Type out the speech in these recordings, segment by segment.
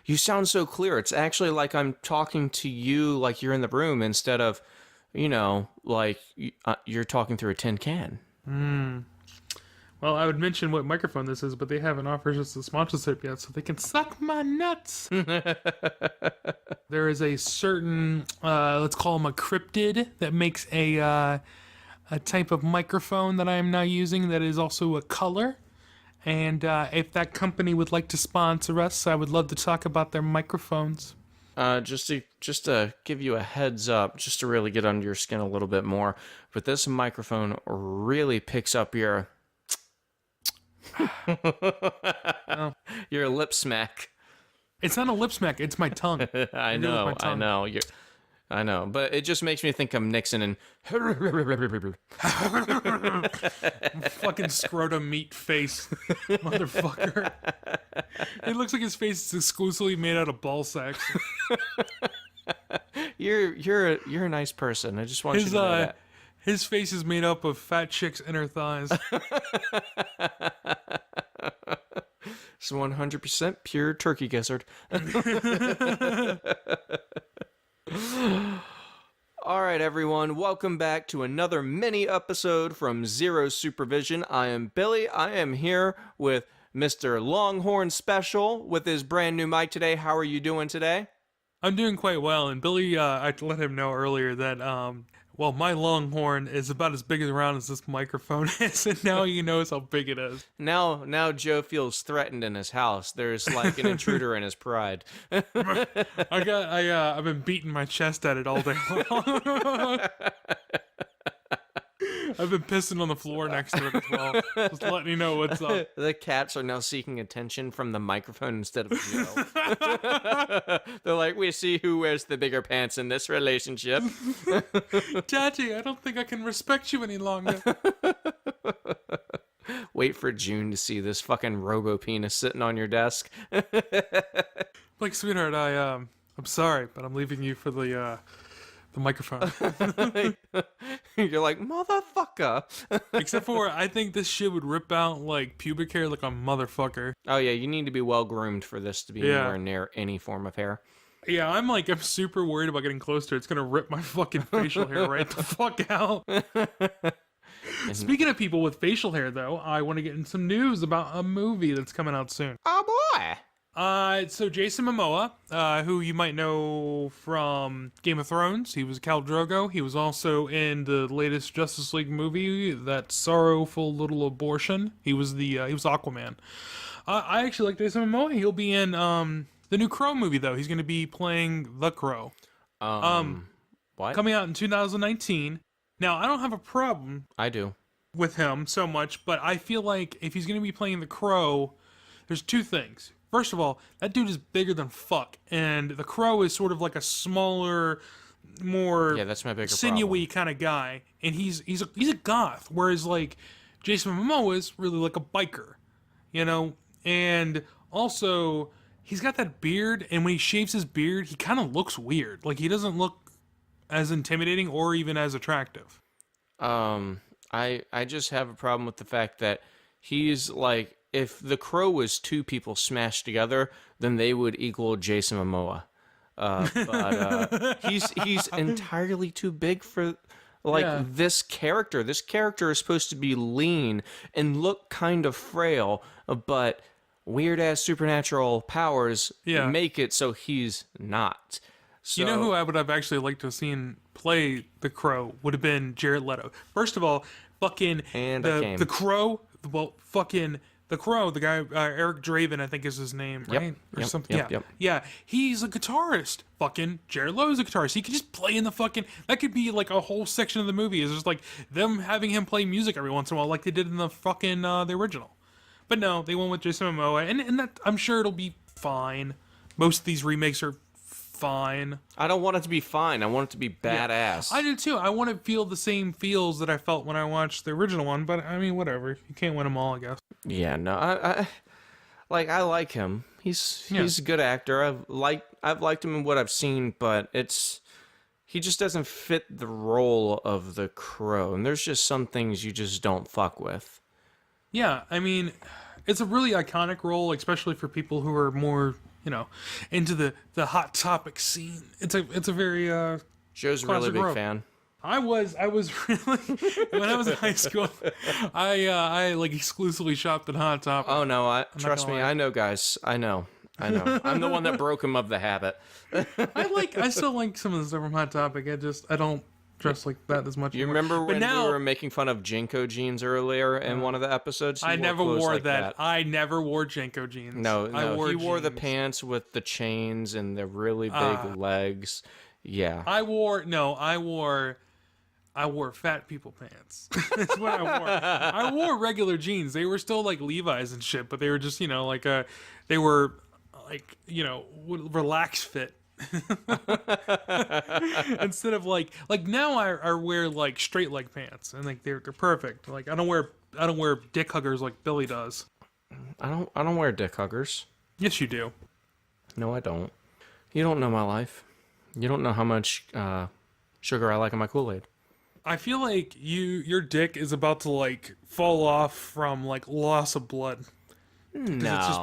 You sound so clear. It's actually like I'm talking to you like you're in the room instead of, like you're talking through a tin can. Well, I would mention what microphone this is, but they haven't offered us a sponsorship yet, so they can suck my nuts. There is a certain, let's call them a cryptid, that makes a type of microphone that I am now using that is also a color. And if that company would like to sponsor us, I would love to talk about their microphones. Just to give you a heads up, just to really get under your skin a little bit more, but this microphone really picks up your your lip smack. It's not a lip smack, it's my tongue. I know. I know, but it just makes me think I'm Nixon and Fucking scrotum meat face, motherfucker. It looks like his face is exclusively made out of ball sacks. You're a nice person. I just want you to know that. His face is made up of fat chicks' inner thighs. It's 100% pure turkey gizzard. All right, everyone. Welcome back to another mini episode from Zero Supervision. I am Billy. I am here with Mr. Longhorn Special with his brand new mic today. How are you doing today? I'm doing quite well, and Billy, I let him know earlier that, my Longhorn is about as big around as this microphone is, and now he knows how big it is. Now Joe feels threatened in his house. There's like an intruder in his pride. I've been beating my chest at it all day long. I've been pissing on the floor next to it as well. Just letting you know what's up. The cats are now seeking attention from the microphone instead of Joe. They're like, we see who wears the bigger pants in this relationship. Daddy, I don't think I can respect you any longer. Wait for June to see this fucking robo-penis sitting on your desk. Like, sweetheart, I'm sorry, but I'm leaving you for the microphone. You're like, motherfucker. Except for, I think this shit would rip out, like, pubic hair like a motherfucker. Oh, yeah, you need to be well-groomed for this to be anywhere near any form of hair. Yeah, I'm super worried about getting close to it. It's gonna rip my fucking facial hair right the fuck out. Speaking of people with facial hair, though, I want to get in some news about a movie that's coming out soon. Oh, boy. So Jason Momoa, who you might know from Game of Thrones, he was Khal Drogo. He was also in the latest Justice League movie, that sorrowful little abortion. He was Aquaman. I actually like Jason Momoa. He'll be in the new Crow movie, though. He's going to be playing the Crow. What? Coming out in 2019. Now, I don't have a problem. I do. With him so much, but I feel like if he's going to be playing the Crow, there's two things. First of all, that dude is bigger than fuck, and the Crow is sort of like a smaller, more that's my bigger sinewy kind of guy, and he's a goth, whereas like Jason Momoa is really like a biker, and also he's got that beard, and when he shaves his beard, he kind of looks weird. Like, he doesn't look as intimidating or even as attractive. I just have a problem with the fact that he's like, if the Crow was two people smashed together, then they would equal Jason Momoa. But he's entirely too big for this character. This character is supposed to be lean and look kind of frail, but weird-ass supernatural powers make it so he's not. So, you know who I would have actually liked to have seen play the Crow would have been Jared Leto. First of all, fucking the Crow, the Crow, the guy, Eric Draven, I think is his name, right? Or something. Yeah, he's a guitarist. Fucking Jared Leto's a guitarist. He could just play in the fucking, that could be like a whole section of the movie. It's just like them having him play music every once in a while like they did in the fucking, the original. But no, they went with Jason Momoa, and that, I'm sure it'll be fine. Most of these remakes are fine. I don't want it to be fine. I want it to be badass. I do too. I want to feel the same feels that I felt when I watched the original one, but I mean, whatever. You can't win them all, I guess. Yeah, no, I like him. He's a good actor. I've liked him in what I've seen, but he just doesn't fit the role of the Crow, and there's just some things you just don't fuck with. Yeah, I mean, it's a really iconic role, especially for people who are more, into the hot topic scene. It's a very Joe's a really big row. fan. I was really when I was in high school. I like exclusively shopped at Hot Topic. Oh no, trust me, I know, guys. I know. I'm the one that broke him of the habit. I still like some of the stuff from Hot Topic. I don't dress like that as much. You remember when we were making fun of Jinko jeans earlier in one of the episodes? I never wore that. I never wore Jinko jeans. No, he wore the pants with the chains and the really big legs. Yeah. I wore fat people pants. That's what I wore. I wore regular jeans. They were still like Levi's and shit, but they were just, they were like, relaxed fit. Instead of like now I wear like straight leg pants and like they're perfect. Like I don't wear dick huggers like Billy does. I don't wear dick huggers. Yes, you do. No, I don't. You don't know my life. You don't know how much sugar I like in my Kool-Aid. I feel like your dick is about to like fall off from like loss of blood. No. It's just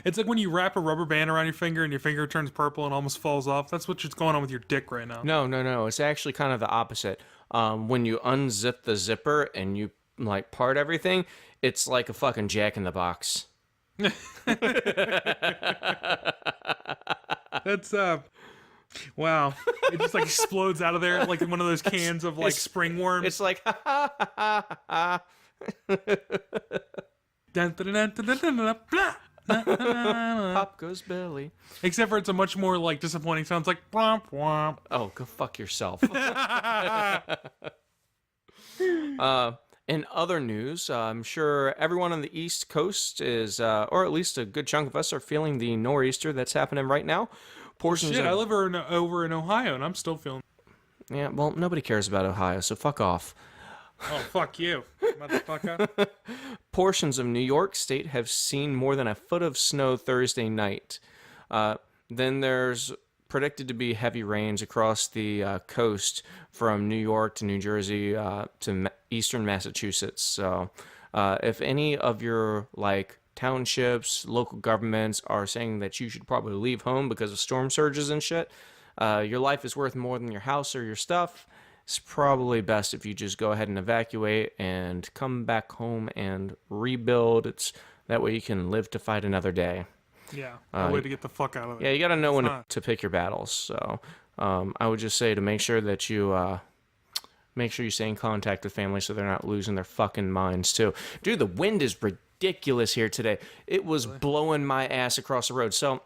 it's like when you wrap a rubber band around your finger and your finger turns purple and almost falls off. That's what's going on with your dick right now. No. It's actually kind of the opposite. When you unzip the zipper and you like part everything, it's like a fucking Jack in the Box. That's wow. It just like explodes out of there like one of those cans of like spring worms. It's like Pop goes Billy. Except for it's a much more like disappointing sound. It's like womp womp. Oh, go fuck yourself. In other news, I'm sure everyone on the East Coast is, or at least a good chunk of us, are feeling the nor'easter that's happening right now. I live over in Ohio, and I'm still feeling. Yeah, well, nobody cares about Ohio, so fuck off. Oh, fuck you, motherfucker. Portions of New York State have seen more than a foot of snow Thursday night. Then there's predicted to be heavy rains across the coast from New York to New Jersey to eastern Massachusetts. So if any of your townships, local governments are saying that you should probably leave home because of storm surges and shit, your life is worth more than your house or your stuff. It's probably best if you just go ahead and evacuate and come back home and rebuild. That way you can live to fight another day. Yeah, a way to get the fuck out of it. Yeah, you got to know when to pick your battles. So I would just say to make sure that you stay in contact with family so they're not losing their fucking minds too. Dude, the wind is ridiculous here today. It was blowing my ass across the road. So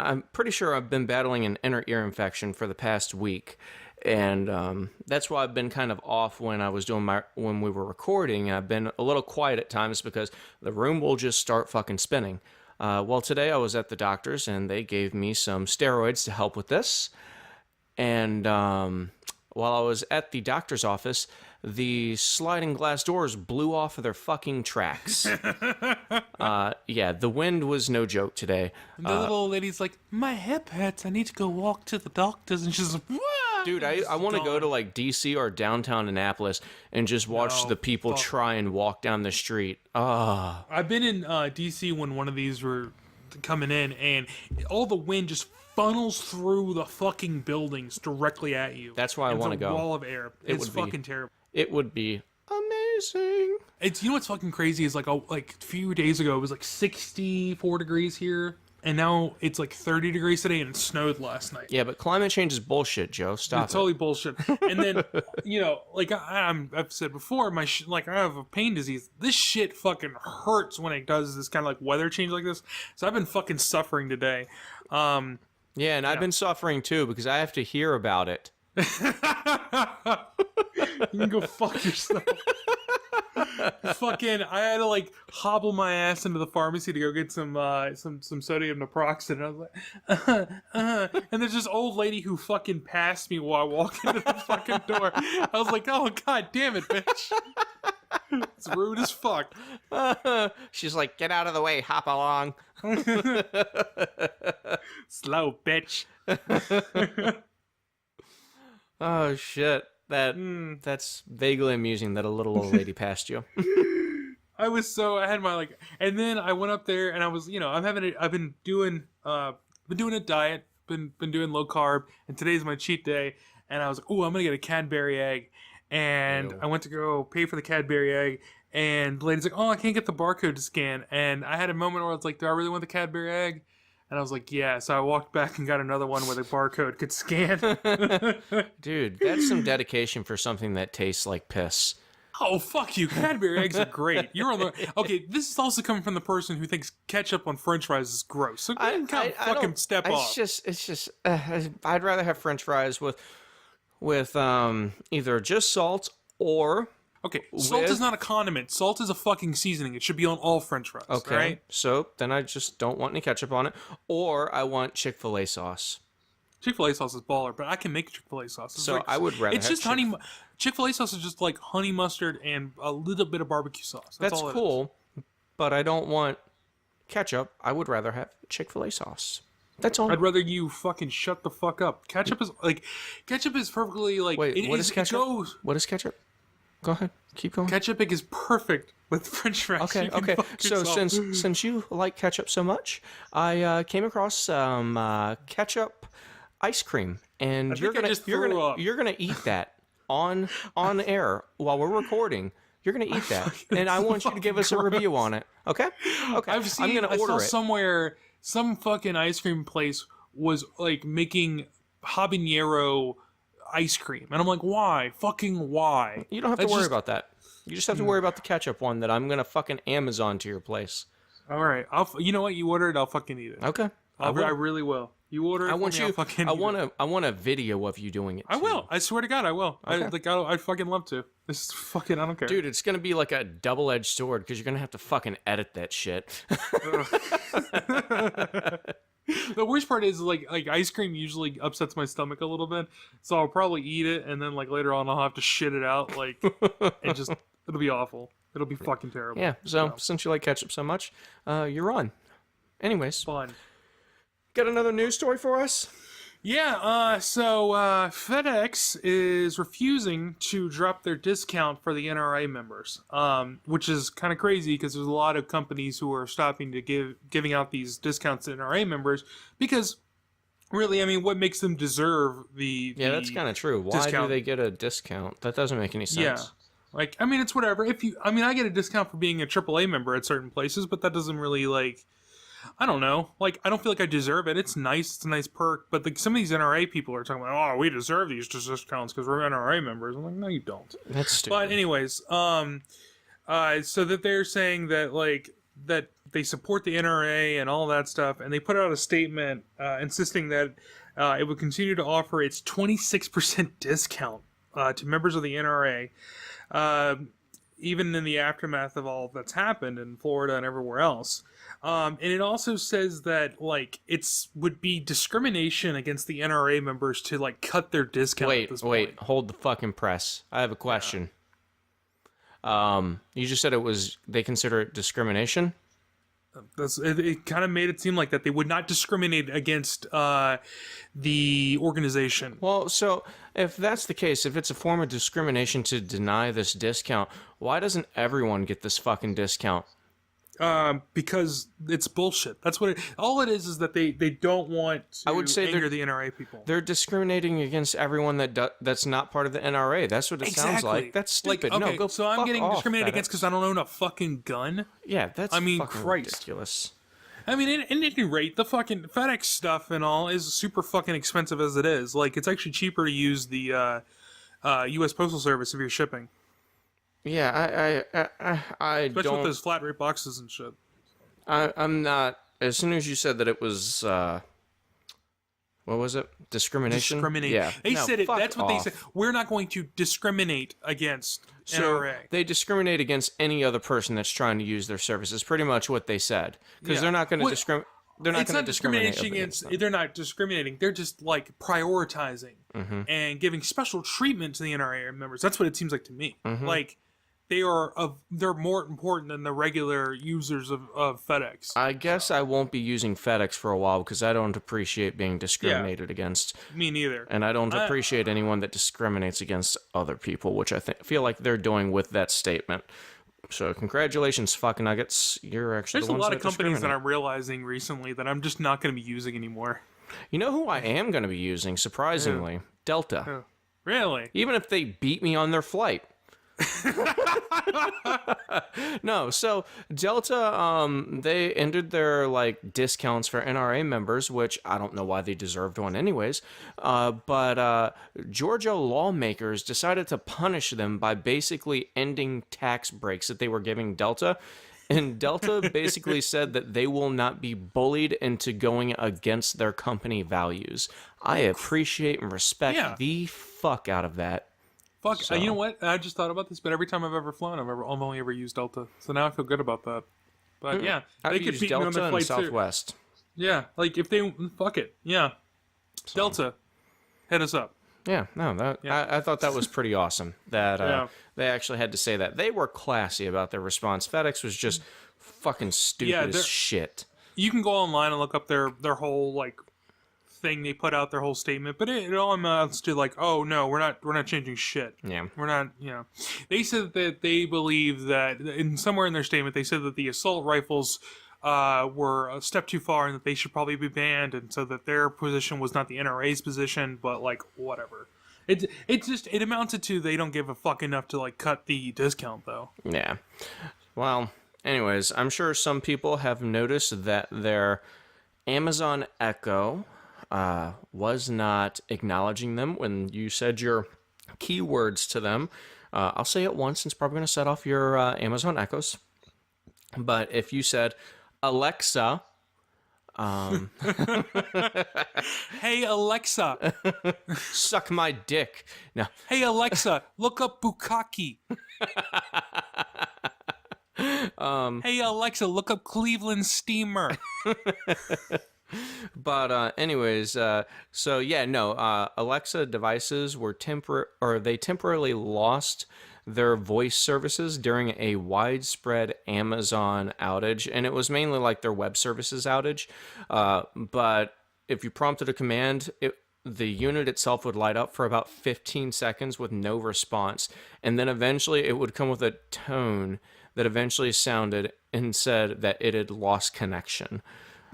I'm pretty sure I've been battling an inner ear infection for the past week. And that's why I've been kind of off when we were recording. I've been a little quiet at times because the room will just start fucking spinning. Well, today I was at the doctor's and they gave me some steroids to help with this. And while I was at the doctor's office, the sliding glass doors blew off of their fucking tracks. Yeah, the wind was no joke today. And the little old lady's like, my hip hurts. I need to go walk to the doctor's. And she's like, what? Dude, I want to go to DC or downtown Annapolis and just watch the people try and walk down the street. I've been in DC when one of these were coming in, and all the wind just funnels through the fucking buildings directly at you. That's why I want to go. It's a wall of air. It's fucking terrible. It would be amazing. It's what's fucking crazy is like a few days ago it was like 64 degrees here. And now it's like 30 degrees today, and it snowed last night. Yeah, but climate change is bullshit, Joe. Stop it's totally bullshit. And then, like I've said before, I have a pain disease. This shit fucking hurts when it does this kind of like weather change like this. So I've been fucking suffering today. Yeah, and I've been suffering too because I have to hear about it. You can go fuck yourself. Fucking, I had to like hobble my ass into the pharmacy to go get some sodium naproxen. And I was like, and there's this old lady who fucking passed me while I walked into the fucking door. I was like, oh god damn it, bitch. It's rude as fuck. She's like, get out of the way, hop along. Slow, bitch. Oh shit. That's vaguely amusing that a little old lady passed you. I had my like, and then I went up there and I was, I've been doing a diet, been doing low carb, and today's my cheat day, and I was like, oh, I'm gonna get a Cadbury egg, and I went to go pay for the Cadbury egg, and the lady's like, oh, I can't get the barcode to scan, and I had a moment where I was like, do I really want the Cadbury egg? And I was like, yeah. So I walked back and got another one where the barcode could scan. Dude, that's some dedication for something that tastes like piss. Oh, fuck you. Cadbury eggs are great. You're on the... Okay, this is also coming from the person who thinks ketchup on french fries is gross. So I fucking step off. It's just I'd rather have french fries with either just salt or... Okay, salt is not a condiment. Salt is a fucking seasoning. It should be on all french fries, okay, right? So then I just don't want any ketchup on it. Or I want Chick-fil-A sauce. Chick-fil-A sauce is baller, but I can make Chick-fil-A sauce. So like, I would rather it's just honey... Chick-fil-A sauce is just like honey mustard and a little bit of barbecue sauce. That's all cool, but I don't want ketchup. I would rather have Chick-fil-A sauce. That's all. I'd rather you fucking shut the fuck up. Ketchup is perfectly like... Wait, what is ketchup? What is ketchup? Go ahead. Keep going. Ketchup is perfect with french fries. Okay. So since you like ketchup so much, I came across some ketchup ice cream, and you're gonna eat that on air while we're recording. You're gonna eat that, and I want you to give us a review on it. Okay. I saw it somewhere some fucking ice cream place was like making habanero ice cream, and I'm like, why? Fucking why? You don't have to worry about that. You just have to worry about the ketchup one that I'm gonna fucking Amazon to your place. All right, you know what? You order it, I'll fucking eat it. Okay, I really will. You order it. I want a video of you doing it. I will. I swear to God, I will. Okay. I'd fucking love to. This is fucking. I don't care, dude. It's gonna be like a double-edged sword because you're gonna have to fucking edit that shit. The worst part is like ice cream usually upsets my stomach a little bit, so I'll probably eat it and then like later on I'll have to shit it out and just it'll be awful. It'll be fucking terrible. Yeah. So since you like ketchup so much, you're on. Anyways, fun. Got another news story for us? Yeah, so FedEx is refusing to drop their discount for the NRA members, which is kind of crazy because there's a lot of companies who are stopping to giving out these discounts to NRA members because, really, I mean, what makes them deserve the that's kind of true. Why do they get a discount? That doesn't make any sense. Yeah. Like, I mean, it's whatever. I get a discount for being a AAA member at certain places, but that doesn't really, like... I don't know. Like, I don't feel like I deserve it. It's nice. It's a nice perk. But like, some of these NRA people are talking about, oh, we deserve these discounts because we're NRA members. I'm like, no, you don't. That's stupid. But anyways, so that they're saying that, like, that they support the NRA and all that stuff. And they put out a statement insisting that it would continue to offer its 26% discount to members of the NRA. Even in the aftermath of all that's happened in Florida and everywhere else. And it also says that, like, would be discrimination against the NRA members to, like, cut their discount at this point. Wait, hold the fucking press. I have a question. Yeah. You just said they consider it discrimination? It kind of made it seem like that they would not discriminate against the organization. Well, so if that's the case, if it's a form of discrimination to deny this discount, why doesn't everyone get this fucking discount? Because it's bullshit. That's what all it is that they don't want to I would say anger the NRA people. They're discriminating against everyone that's not part of the NRA. That's what it sounds like. That's stupid. Like, okay, no, go so I'm getting discriminated FedEx. against because I don't own a fucking gun? Yeah, that's fucking ridiculous. I mean, at any rate, the fucking FedEx stuff and all is super fucking expensive as it is. Like, it's actually cheaper to use the U.S. Postal Service if you're shipping. Yeah, I especially don't... with those flat rate boxes and shit. I'm not... As soon as you said that it was... what was it? Discrimination? Yeah. They said it. That's what they said. We're not going to discriminate against NRA. They discriminate against any other person that's trying to use their services. Pretty much what they said. Because they're not going to discriminate. They're not going to discriminate against them. They're not discriminating. They're just like prioritizing and giving special treatment to the NRA members. That's what it seems like to me. Like they're more important than the regular users of FedEx. I guess I won't be using FedEx for a while because I don't appreciate being discriminated against. Me neither. And I don't appreciate anyone that discriminates against other people, which I feel like they're doing with that statement. So congratulations, fuck nuggets. You're actually There's the a ones lot of that companies that discriminate. I'm realizing recently that I'm just not going to be using anymore. You know who I am going to be using, surprisingly? Delta. Oh, really? Even if they beat me on their flight. No, so Delta, they ended their like discounts for NRA members, which I don't know why they deserved one anyways. But Georgia lawmakers decided to punish them by basically ending tax breaks that they were giving Delta. And Delta basically said that they will not be bullied into going against their company values. I appreciate and respect the fuck out of that. Fuck, you know what? I just thought about this, but every time I've ever flown, I've only ever used Delta. So now I feel good about that. But yeah, I've they could used beat me on Delta the and flight too. Southwest. Yeah, like if they fuck it, yeah. Delta, hit us up. Yeah, no, I thought that was pretty awesome that they actually had to say that. They were classy about their response. FedEx was just fucking stupid as shit. You can go online and look up their whole like thing they put out, their whole statement, but it all amounts to like, oh no, we're not changing shit. Yeah, we're not. They said that they believe that somewhere in their statement they said that the assault rifles were a step too far and that they should probably be banned, and so that their position was not the NRA's position, but like whatever. It amounted to they don't give a fuck enough to like cut the discount though. Yeah. Well, anyways, I'm sure some people have noticed that their Amazon Echo was not acknowledging them when you said your keywords to them. I'll say it once, and it's probably going to set off your Amazon Echoes. But if you said, Alexa, hey Alexa, suck my dick. No. Hey Alexa, look up bukkake. Hey Alexa, look up Cleveland Steamer. But anyways, so yeah, no, Alexa devices were they temporarily lost their voice services during a widespread Amazon outage, and it was mainly like their web services outage. But if you prompted a command, the unit itself would light up for about 15 seconds with no response, and then eventually it would come with a tone that eventually sounded and said that it had lost connection.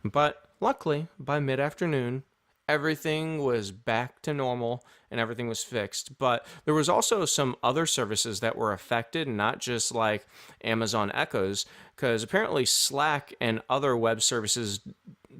But luckily, by mid-afternoon, everything was back to normal and everything was fixed. But there was also some other services that were affected, not just like Amazon Echoes, because apparently Slack and other web services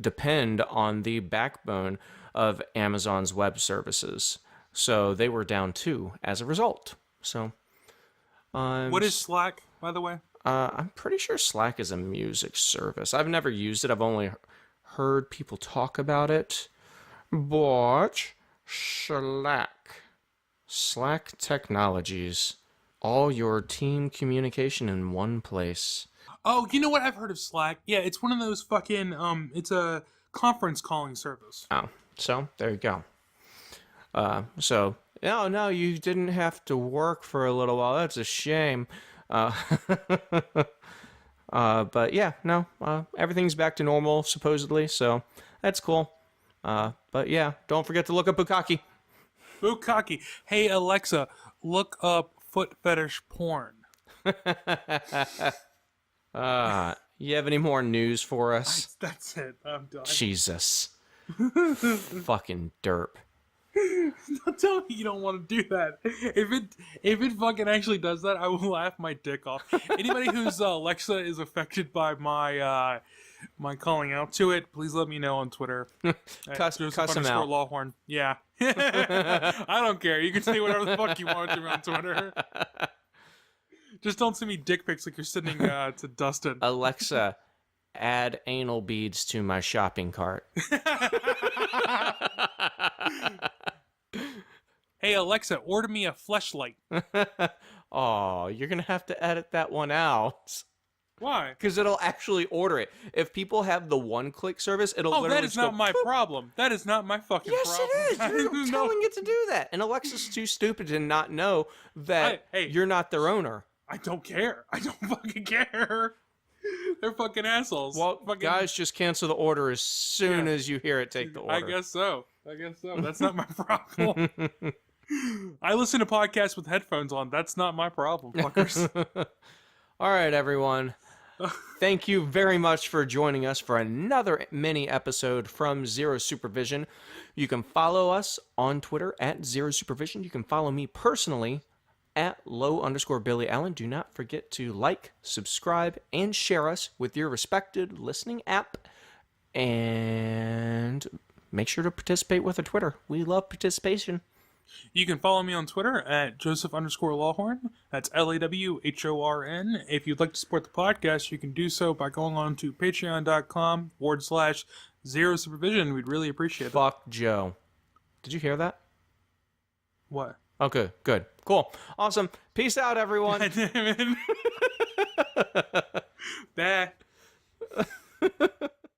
depend on the backbone of Amazon's web services. So they were down too as a result. So, what is Slack, by the way? I'm pretty sure Slack is a music service. I've never used it. I've only heard people talk about it. But Slack Technologies. All your team communication in one place. Oh, you know what? I've heard of Slack. Yeah, it's one of those fucking, it's a conference calling service. Oh, so there you go. So, no, you didn't have to work for a little while. That's a shame. But yeah, no, everything's back to normal, supposedly, so that's cool. But yeah, don't forget to look up bukkake. Bukkake. Hey, Alexa, look up foot fetish porn. You have any more news for us? That's it. I'm done. Jesus. Fucking derp. Don't tell me you don't want to do that. If it fucking actually does that, I will laugh my dick off. Anybody whose Alexa is affected by my my calling out to it, please let me know on Twitter. Cuss him out. Lawhorn. Yeah. I don't care. You can say whatever the fuck you want to me on Twitter. Just don't send me dick pics like you're sending to Dustin. Alexa, add anal beads to my shopping cart. Hey Alexa, order me a fleshlight. Oh, you're gonna have to edit that one out. Why? Because it'll actually order it. If people have the one-click service, it'll literally that is not my problem. That is not my fucking problem. Yes, it is. You're telling it to do that. And Alexa's too stupid to not know that you're not their owner. I don't care. I don't fucking care. They're fucking assholes. Well, guys, just cancel the order as soon as you hear it take the order. I guess so. That's not my problem. I listen to podcasts with headphones on. That's not my problem, fuckers. All right, everyone. Thank you very much for joining us for another mini episode from Zero Supervision. You can follow us on Twitter at Zero Supervision. You can follow me personally at @low_Billy Allen. Do not forget to like, subscribe, and share us with your respected listening app. And make sure to participate with our Twitter. We love participation. You can follow me on Twitter at Joseph_Lawhorn. That's LAWHORN. If you'd like to support the podcast, you can do so by going on to patreon.com/Zero Supervision. We'd really appreciate it. Fuck Joe. Did you hear that? What? Okay, good. Cool. Awesome. Peace out, everyone. God damn it. Bye.